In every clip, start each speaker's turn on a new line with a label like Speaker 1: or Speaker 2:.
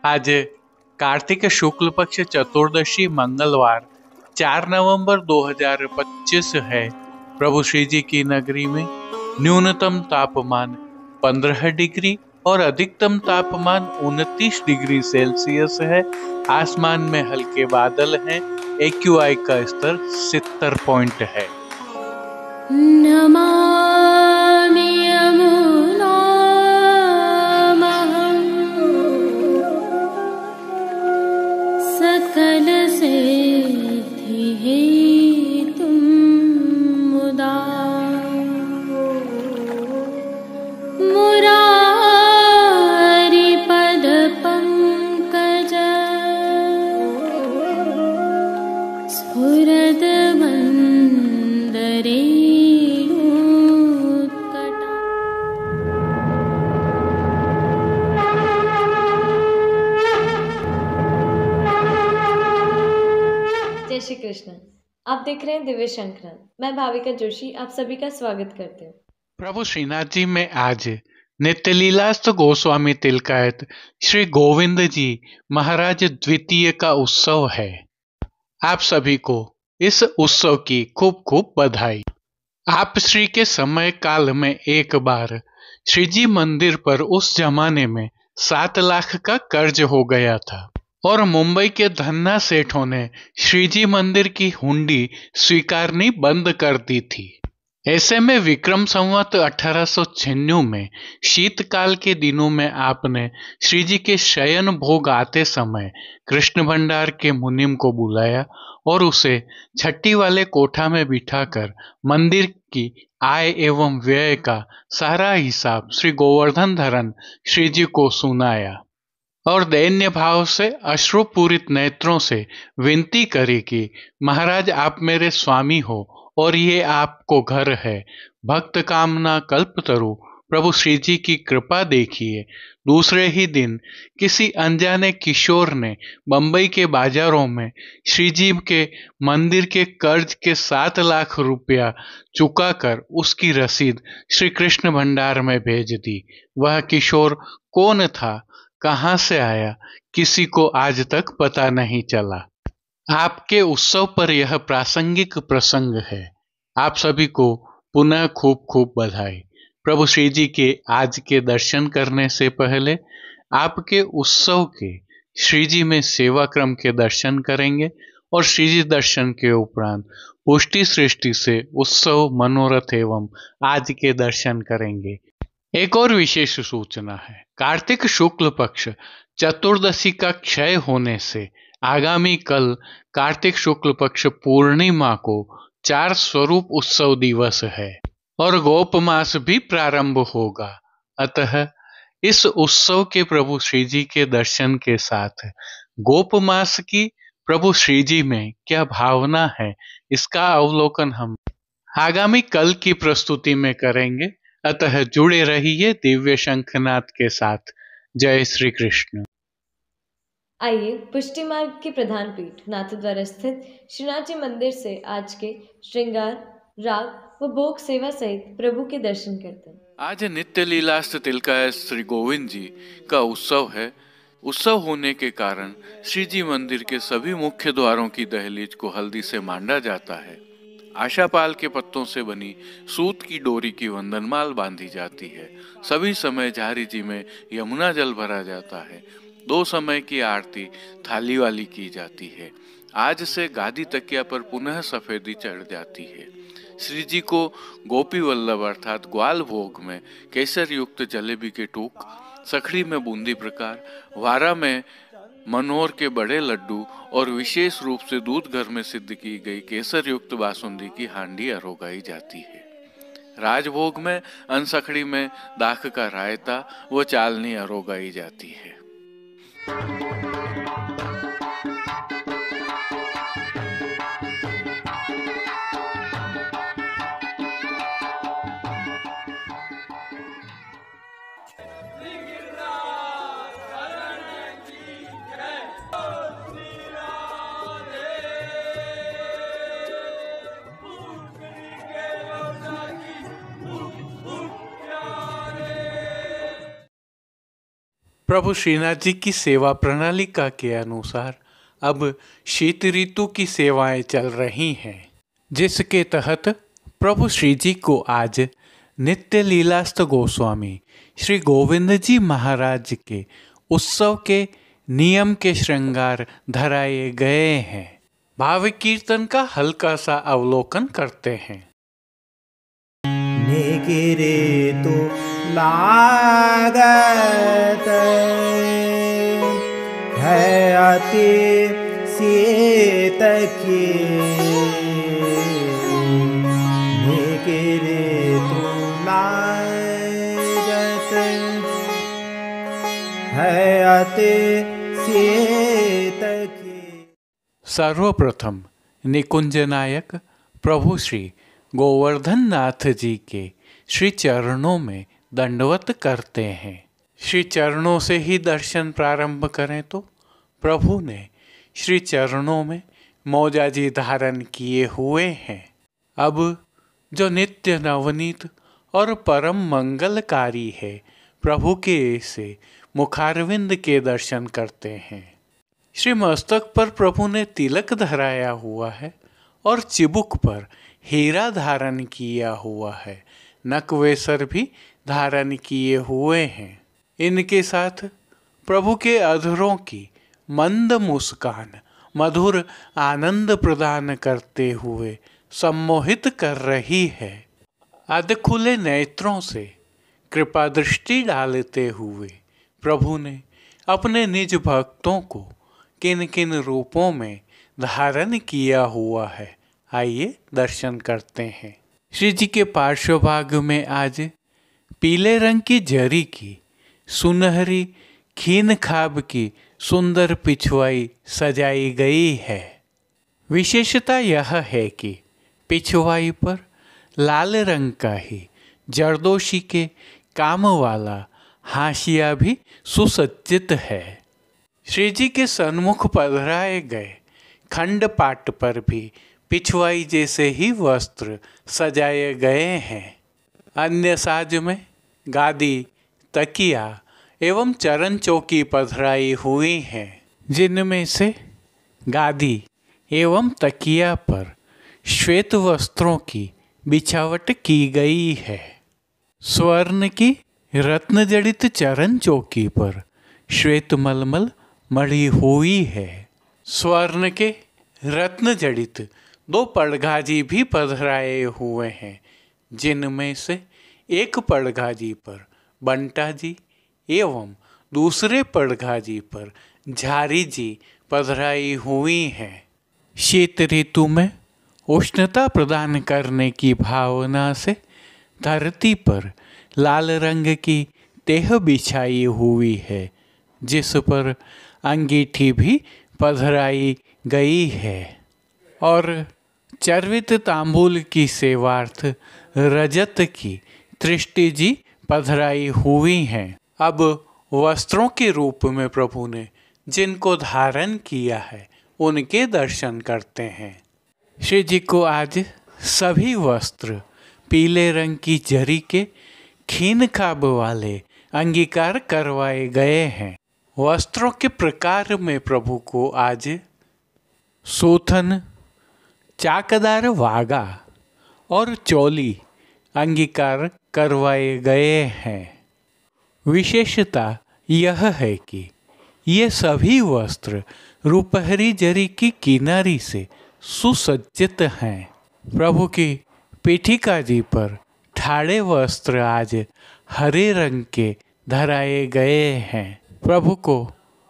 Speaker 1: आज कार्तिक शुक्ल पक्ष चतुर्दशी मंगलवार 4 नवंबर 2025 है। प्रभु श्री जी की नगरी में न्यूनतम तापमान 15 डिग्री और अधिकतम तापमान 29 डिग्री सेल्सियस है। आसमान में हल्के बादल हैं। AQI का स्तर 70 पॉइंट है।
Speaker 2: नमामि यमुनामहं सकल सिद्धिहेतुं मुदा मुरारिपद पंकज स्फुरद वंदरे
Speaker 3: जय श्री कृष्ण। आप देख रहे हैं दिव्य शंखनाद। मैं भाविका जोशी आप सभी का स्वागत करती हूँ।
Speaker 1: प्रभु श्रीनाथ जी में आज नित्य लीलास्त गोस्वामी तिलकायत श्री गोविंद जी महाराज द्वितीय का उत्सव है। आप सभी को इस उत्सव की खूब खूब बधाई। आप श्री के समय काल में एक बार श्री जी मंदिर पर उस जमाने में 7 लाख का कर्ज हो गया था और मुंबई के धन्ना सेठों ने श्री जी मंदिर की हुंडी स्वीकारनी बंद कर दी थी। ऐसे में विक्रम संवत 1896 में शीतकाल के दिनों में आपने श्री जी के शयन भोग आते समय कृष्ण भंडार के मुनिम को बुलाया और उसे छट्टी वाले कोठा में बिठाकर मंदिर की आय एवं व्यय का सारा हिसाब श्री गोवर्धन धरन श्री जी को सुनाया और दैन्य भाव से अश्रुपूरित नेत्रों से विनती करी कि महाराज आप मेरे स्वामी हो और ये आपको घर है। भक्त कामना कल्पतरु प्रभु श्री जी की कृपा देखिए। दूसरे ही दिन किसी अनजाने किशोर ने बंबई के बाजारों में श्री जी के मंदिर के कर्ज के 7 लाख रुपया चुकाकर उसकी रसीद श्री कृष्ण भंडार में भेज दी। वह किशोर कौन था, कहाँ से आया, किसी को आज तक पता नहीं चला। आपके उत्सव पर यह प्रासंगिक प्रसंग है। आप सभी को पुनः खूब खूब बधाई। प्रभु श्री जी के आज के दर्शन करने से पहले आपके उत्सव के श्री जी में सेवा क्रम के दर्शन करेंगे और श्री जी दर्शन के उपरांत पुष्टि सृष्टि से उत्सव मनोरथ एवं आज के दर्शन करेंगे। एक और विशेष सूचना है। कार्तिक शुक्ल पक्ष चतुर्दशी का क्षय होने से आगामी कल कार्तिक शुक्ल पक्ष पूर्णिमा को 4 स्वरूप उत्सव दिवस है और गोप मास भी प्रारंभ होगा। अतः इस उत्सव के प्रभु श्री जी के दर्शन के साथ गोप मास की प्रभु श्री जी में क्या भावना है, इसका अवलोकन हम आगामी कल की प्रस्तुति में करेंगे। अतः जुड़े रहिए दिव्य शंखनाद के साथ। जय श्री कृष्ण।
Speaker 3: आइए पुष्टि मार्ग की प्रधान पीठ नाथद्वारा स्थित श्रीनाथ जी मंदिर से आज के श्रृंगार, राग व भोग सेवा सहित प्रभु के दर्शन करते हैं।
Speaker 1: आज नित्य लीलास्त तिलकायत श्री गोविंद जी का उत्सव है। उत्सव होने के कारण श्री जी मंदिर के सभी मुख्य द्वारों की दहलीज को हल्दी से मांडा जाता है। आशापाल के पत्तों से बनी सूत की डोरी की वंदनमाल बांधी जाती है। सभी समय झारी जी में यमुना जल भरा जाता है। 2 समय की आरती थाली वाली की जाती है। आज से गादी तकिया पर पुनः सफेदी चढ़ जाती है। श्री जी को गोपी वल्लभ अर्थात ग्वाल भोग में केसर युक्त जलेबी के टूक, सखड़ी में बूंदी प्रकार, वारा में मनोहर के बड़े लड्डू और विशेष रूप से दूध घर में सिद्ध की गई केसर युक्त बासुंदी की हांडी अरोगाई जाती है। राजभोग में अनसखड़ी में दाख का रायता व चालनी अरोगाई जाती है। प्रभु श्रीनाथ जी की सेवा प्रणालिका के अनुसार अब शीत ऋतु की सेवाएं चल रही हैं, जिसके तहत प्रभु श्री जी को आज नित्य लीलास्त गोस्वामी श्री गोविंद जी महाराज के उत्सव के नियम के श्रृंगार धराए गए हैं। भाव कीर्तन का हल्का सा अवलोकन करते हैं।
Speaker 4: निगिरे तो लागत है अति सीत की, निगिरे तो लागत है अति सीत की।
Speaker 1: सर्वप्रथम निकुंज नायक प्रभु श्री गोवर्धन नाथ जी के श्री चरणों में दंडवत करते हैं। श्री चरणों से ही दर्शन प्रारंभ करें तो प्रभु ने श्री चरणों में मौजाजी धारण किए हुए हैं। अब जो नित्य नवनीत और परम मंगलकारी है, प्रभु के ऐसे मुखारविंद के दर्शन करते हैं। श्री मस्तक पर प्रभु ने तिलक धराया हुआ है और चिबुक पर हीरा धारण किया हुआ है, नकवेसर भी धारण किए हुए हैं। इनके साथ प्रभु के अधरों की मंद मुस्कान मधुर आनंद प्रदान करते हुए सम्मोहित कर रही है। अध खुले नेत्रों से कृपा दृष्टि डालते हुए प्रभु ने अपने निज भक्तों को किन किन रूपों में धारण किया हुआ है, आइए दर्शन करते हैं। श्री जी के पार्श्वभाग में आज पीले रंग की जरी की सुनहरी खीन खाब की सुंदर पिछवाई सजाई गई है। विशेषता यह है कि पिछवाई पर लाल रंग का ही जरदोशी के काम वाला हाशिया भी सुसज्जित है। श्री जी के सन्मुख पधराए गए खंड पाट पर भी पिछवाई जैसे ही वस्त्र सजाए गए हैं। अन्य साज में गादी, तकिया एवं चरण चौकी पधराई हुई हैं, जिनमें से गादी एवं तकिया पर श्वेत वस्त्रों की बिछावट की गई है। स्वर्ण की रत्न जड़ित चरण चौकी पर श्वेत मलमल मढ़ी हुई है। स्वर्ण के रत्न जड़ित 2 पड़घाजी भी पधराए हुए हैं, जिनमें से एक पड़घाजी पर बंटा जी एवं दूसरे पड़घाजी पर झारी जी पधराई हुई हैं। शीत ऋतु में उष्णता प्रदान करने की भावना से धरती पर लाल रंग की तेह बिछाई हुई है, जिस पर अंगीठी भी पधराई गई है और चर्वित तांबूल की सेवार्थ रजत की दृष्टि जी पधराई हुई हैं। अब वस्त्रों के रूप में प्रभु ने जिनको धारण किया है, उनके दर्शन करते हैं। श्री जी को आज सभी वस्त्र पीले रंग की जरी के खीन खाब वाले अंगीकार करवाए गए हैं। वस्त्रों के प्रकार में प्रभु को आज सूथन, चाकदार वागा और चोली अंगीकार करवाए गए हैं। विशेषता यह है कि ये सभी वस्त्र रुपहरी जरी की किनारी से सुसज्जित हैं। प्रभु की पीठिका जी पर ठाड़े वस्त्र आज हरे रंग के धराए गए हैं। प्रभु को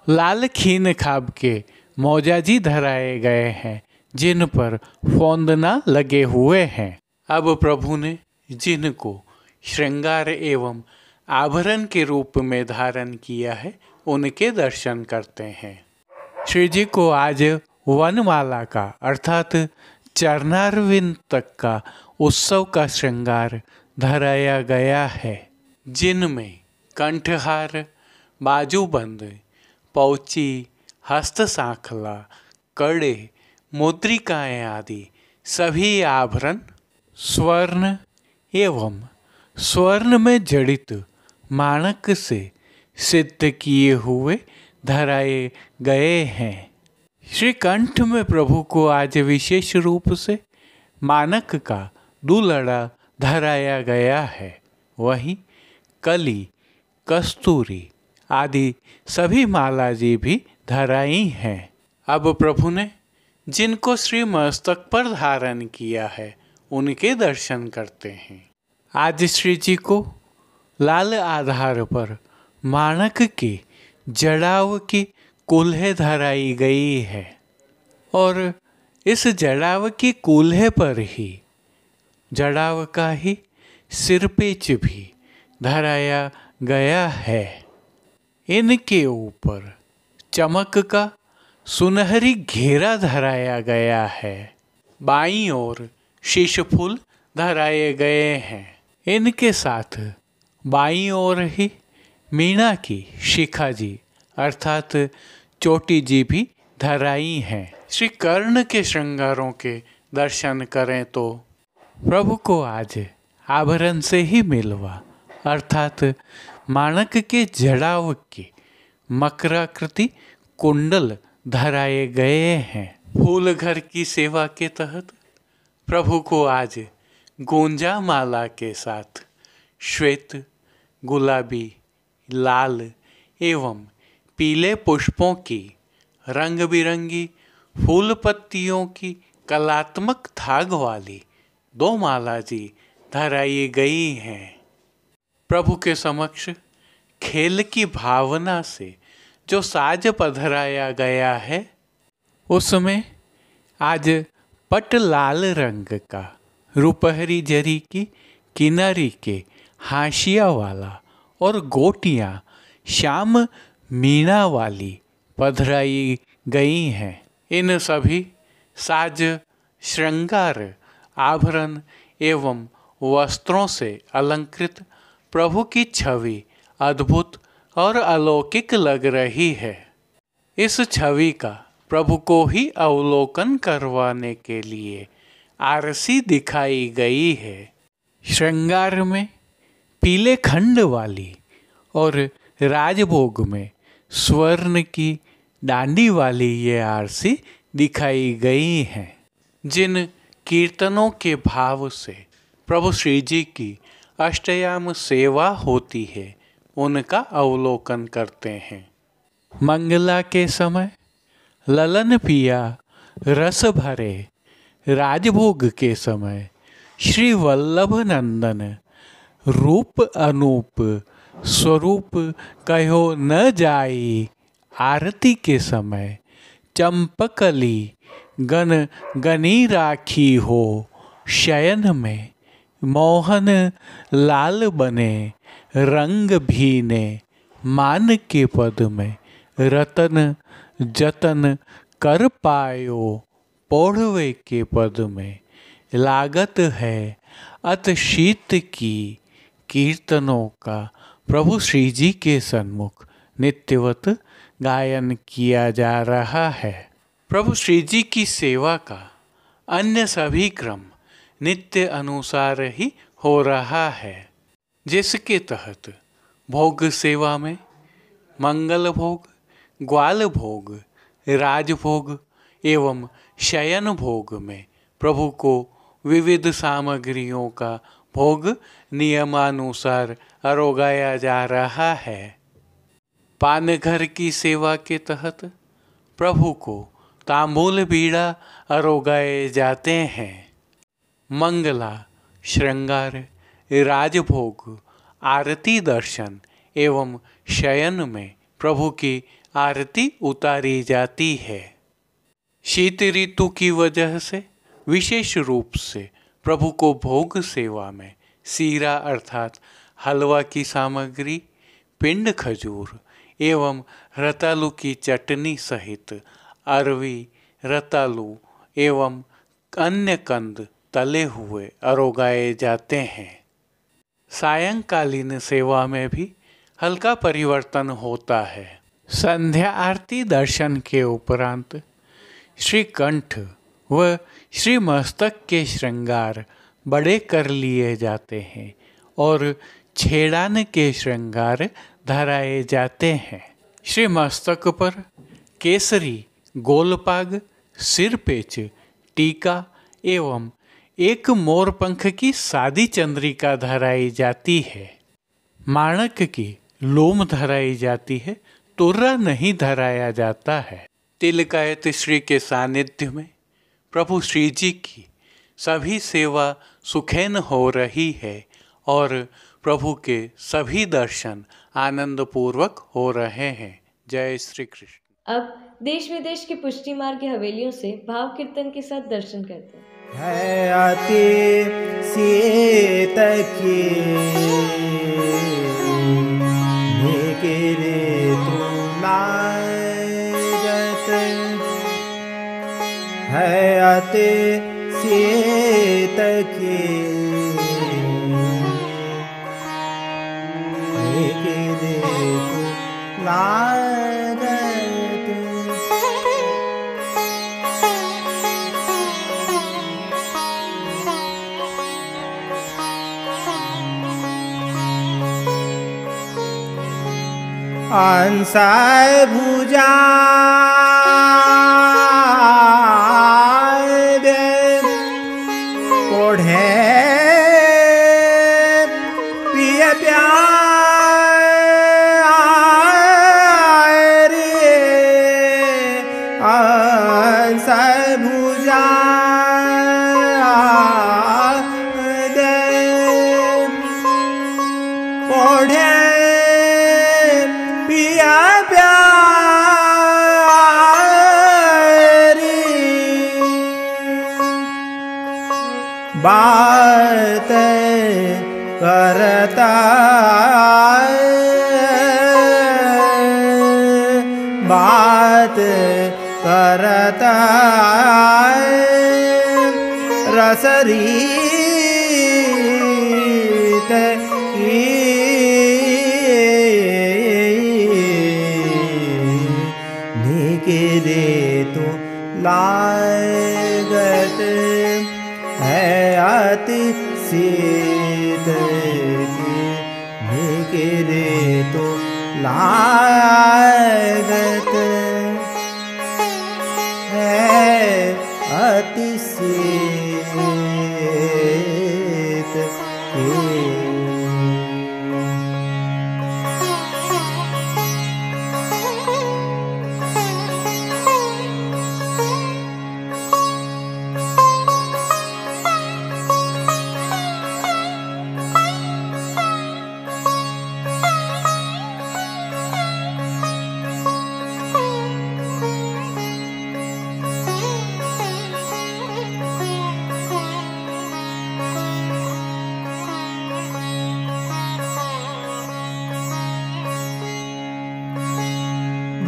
Speaker 1: लाल खीन खाब के मौजाजी धराए गए हैं, जिन पर फौंदना लगे हुए हैं। अब प्रभु ने जिनको श्रृंगार एवं आभरण के रूप में धारण किया है, उनके दर्शन करते हैं। श्री जी को आज वनमाला का अर्थात चरणारविंद तक का उत्सव का श्रृंगार धराया गया है, जिनमें कंठहार, बाजूबंद, पौची, हस्त सांखला, कड़े, मुद्रिकाएं आदि सभी आभरण स्वर्ण एवं स्वर्ण में जड़ित माणक से सिद्ध किए हुए धराए गए हैं। श्री कंठ में प्रभु को आज विशेष रूप से मानक का दुलड़ा धराया गया है। वहीं कली, कस्तूरी आदि सभी माला जी भी धराई हैं। अब प्रभु ने जिनको श्री मस्तक पर धारण किया है उनके दर्शन करते हैं। आज श्री जी को लाल आधार पर माणक के जड़ाव की कूल्हे धराई गई है और इस जड़ाव की कूल्हे पर ही जड़ाव का ही सिरपेच भी धराया गया है। इनके ऊपर चमक का सुनहरी घेरा धराया गया है। बाईं ओर शीश फूल धराए गए हैं। इनके साथ बाईं ओर ही मीणा की शिखा जी अर्थात चोटी जी भी धराई हैं। श्री कर्ण के श्रृंगारों के दर्शन करें तो प्रभु को आज आभरण से ही मिलवा अर्थात माणक के जड़ाव के मकराकृति कुंडल धराए गए हैं। फूल घर की सेवा के तहत प्रभु को आज गोंजा माला के साथ श्वेत, गुलाबी, लाल एवं पीले पुष्पों की रंग बिरंगी फूल पत्तियों की कलात्मक धाग वाली 2 माला जी धराई गई हैं। प्रभु के समक्ष खेल की भावना से जो साज पधराया गया है उसमें आज पट लाल रंग का रुपहरी जरी की किनारी के हाशिया वाला और गोटियां श्याम मीणा वाली पधराई गई हैं। इन सभी साज, श्रृंगार, आभरण एवं वस्त्रों से अलंकृत प्रभु की छवि अद्भुत और अलौकिक लग रही है। इस छवि का प्रभु को ही अवलोकन करवाने के लिए आरसी दिखाई गई है। श्रृंगार में पीले खंड वाली और राजभोग में स्वर्ण की डांडी वाली ये आरसी दिखाई गई हैं। जिन कीर्तनों के भाव से प्रभु श्री जी की अष्टयाम सेवा होती है उनका अवलोकन करते हैं। मंगला के समय ललन पिया रस भरे, राजभोग के समय श्री वल्लभ नंदन रूप अनूप स्वरूप कहो न जाई। आरती के समय चंपकली गन गनी राखी हो, शयन में मोहन लाल बने रंग भीने। मान के पद में रतन जतन कर पायो, पौढ़वे के पद में लागत है अत शीत की। कीर्तनों का प्रभु श्री जी के सन्मुख नित्यवत गायन किया जा रहा है। प्रभु श्री जी की सेवा का अन्य सभी क्रम नित्य अनुसार ही हो रहा है, जिसके तहत भोग सेवा में मंगल भोग, ग्वाल भोग, राजभोग एवं शयन भोग में प्रभु को विविध सामग्रियों का भोग नियमानुसार अरोगाया जा रहा है। पानघर की सेवा के तहत प्रभु को तांबूल बीड़ा अरोगाए जाते हैं। मंगला, श्रृंगार, राजभोग, आरती दर्शन एवं शयन में प्रभु की आरती उतारी जाती है। शीत ऋतु की वजह से विशेष रूप से प्रभु को भोग सेवा में सीरा अर्थात हलवा की सामग्री, पिंड खजूर एवं रतालू की चटनी सहित अरवी, रतालू एवं अन्य कंद तले हुए अरोगाए जाते हैं। सायंकालीन सेवा में भी हल्का परिवर्तन होता है। संध्या आरती दर्शन के उपरांत श्री कंठ व श्री मस्तक के श्रृंगार बड़े कर लिए जाते हैं और छेड़ान के श्रृंगार धराए जाते हैं। श्री मस्तक पर केसरी, गोलपाग, सिरपेच, टीका एवं एक मोरपंख की सादी चंद्रिका धराई जाती है। माणक की लोम धराई जाती है, तुर्रा नहीं धराया जाता है। तिलकायत श्री के सानिध्य में प्रभु श्री जी की सभी सेवा सुखैन हो रही है और प्रभु के सभी दर्शन आनंद पूर्वक हो रहे हैं। जय श्री कृष्ण।
Speaker 3: अब देश विदेश की पुष्टि मार्ग की हवेलियों से भाव कीर्तन के साथ दर्शन करते हैं।
Speaker 4: है अति सीत की निकिरे तुलागत, है अति सीत की निकिरे तुलागत। अंसाय भुजा ओढ़े पिय प्यार रे, अंसाय भुजा ओढ़े बात करता बात करता रसरीत की निकिरे तो लागत, है अति सीत की निकिरे तो लागत, है अति सीत की।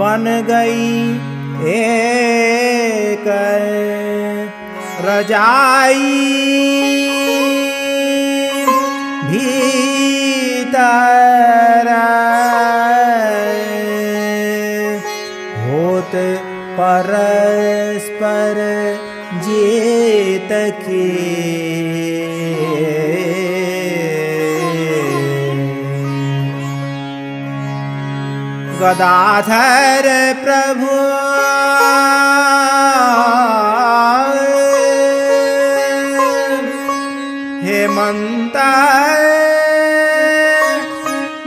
Speaker 4: बन गई एक रजाई भीतर, होत परस्पर जेत के गदाधर प्रभु हेमंत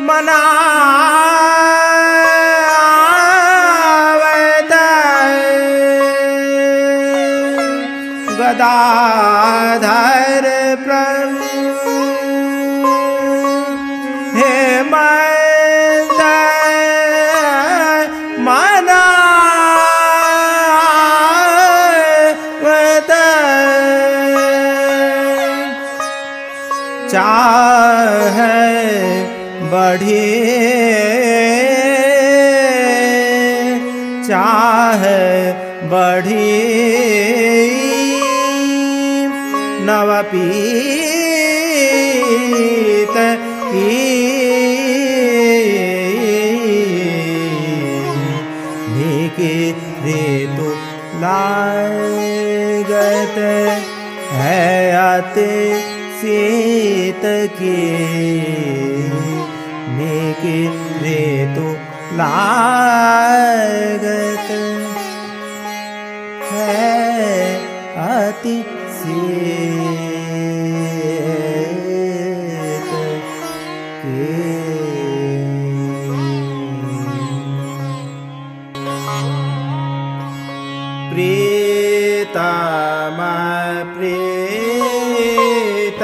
Speaker 4: मनावत, गदाधर प्रभु हेमंत मनावत, चाहे बढ़े चाहे बढ़े नवपीत की निकिरे तो लागत, है अति सीत की निकी ऋतु लागत है अति शीत के प्रीतम प्रीत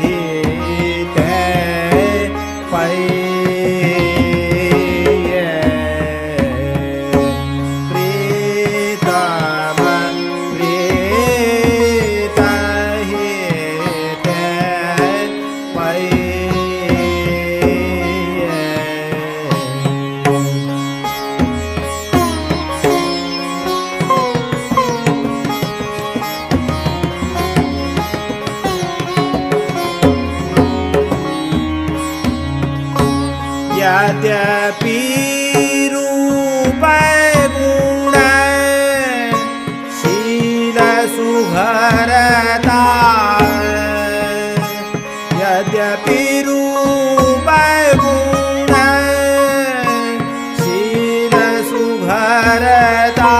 Speaker 4: हित पै प्रीतम प्रीत हित पै यद्यपि रूप गुण शील सुघरता यद्यपि रूप गुण शील सुघरता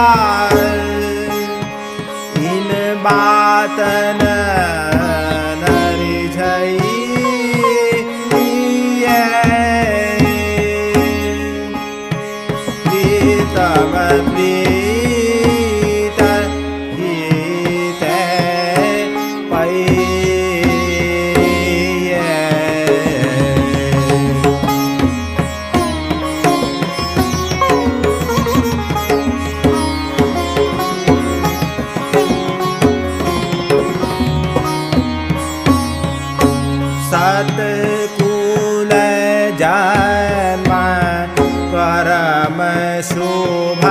Speaker 4: इन बात न प्रीतम प्रीत हित पै सत्कुल जन्म परम शुभ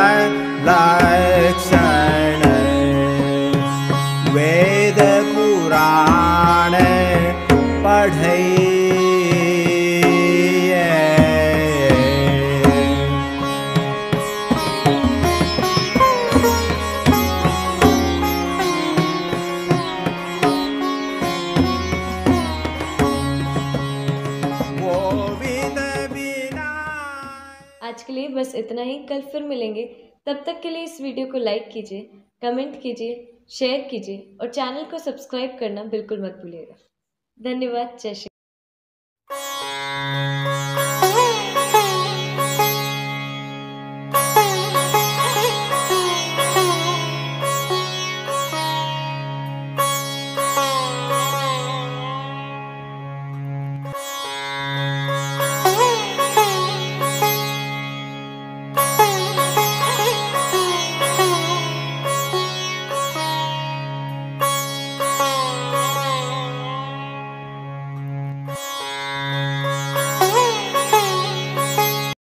Speaker 4: लक्षण वेद पुराण पढ़ै
Speaker 3: आज के लिए बस इतना ही। कल फिर मिलेंगे। तब तक के लिए इस वीडियो को लाइक कीजिए, कमेंट कीजिए, शेयर कीजिए और चैनल को सब्सक्राइब करना बिल्कुल मत भूलिएगा। धन्यवाद। जय श्री